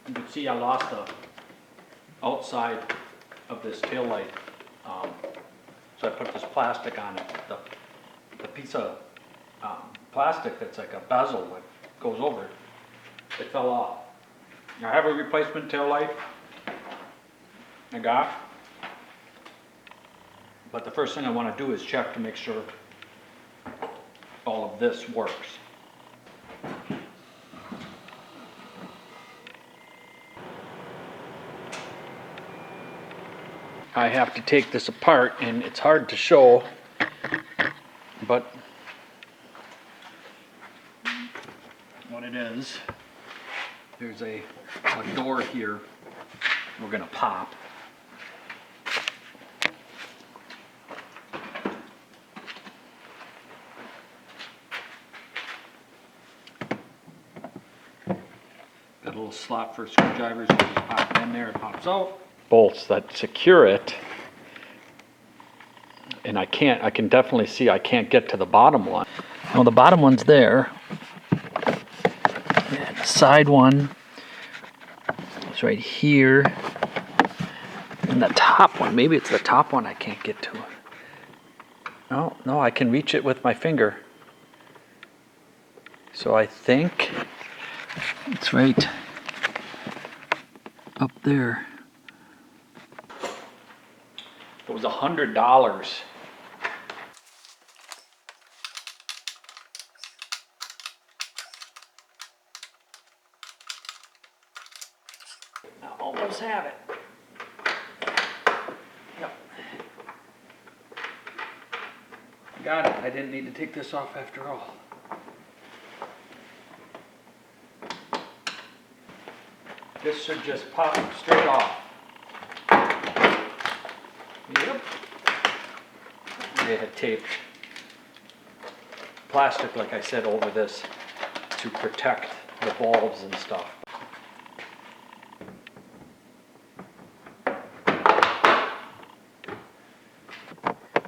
You can see I lost the outside of this taillight. So I put this plastic on it. The piece of plastic that's like a bezel that goes over it, it fell off. I have a replacement taillight I got, but the first thing I want to do is check to make sure all of this works. I have to take this apart and it's hard to show, but what it is, there's a door here we're going to pop. Got a little slot for screwdrivers, you just pop it in there, it pops out. Bolts that secure it, and I can definitely see I can't get to the bottom one. Well, the bottom one's there. And the side one is right here. And the top one, maybe it's the top one I can't get to. No, I can reach it with my finger. So I think it's right up there. It was $100. I almost have it. Yep. Got it. I didn't need to take this off after all. This should just pop straight off. Yep. They had taped plastic, like I said, over this to protect the bulbs and stuff.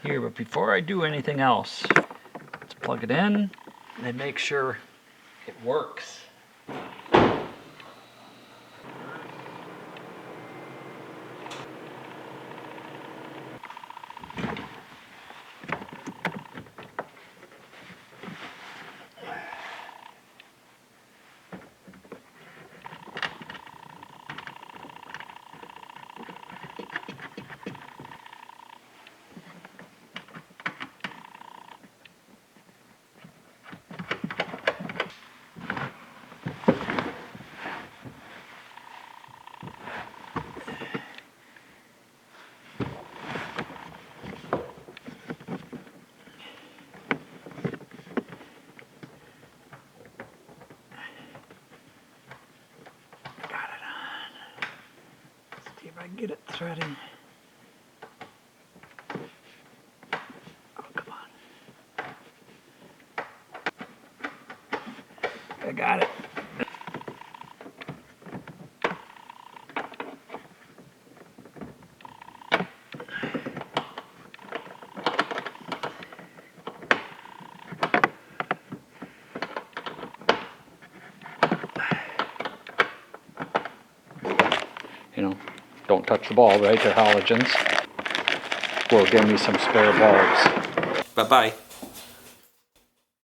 Here, but before I do anything else, let's plug it in and make sure it works. If I can get it threading. Oh, come on. I got it. You know, don't touch the bulb, right? They're halogens. Will give me some spare bulbs. Bye-bye.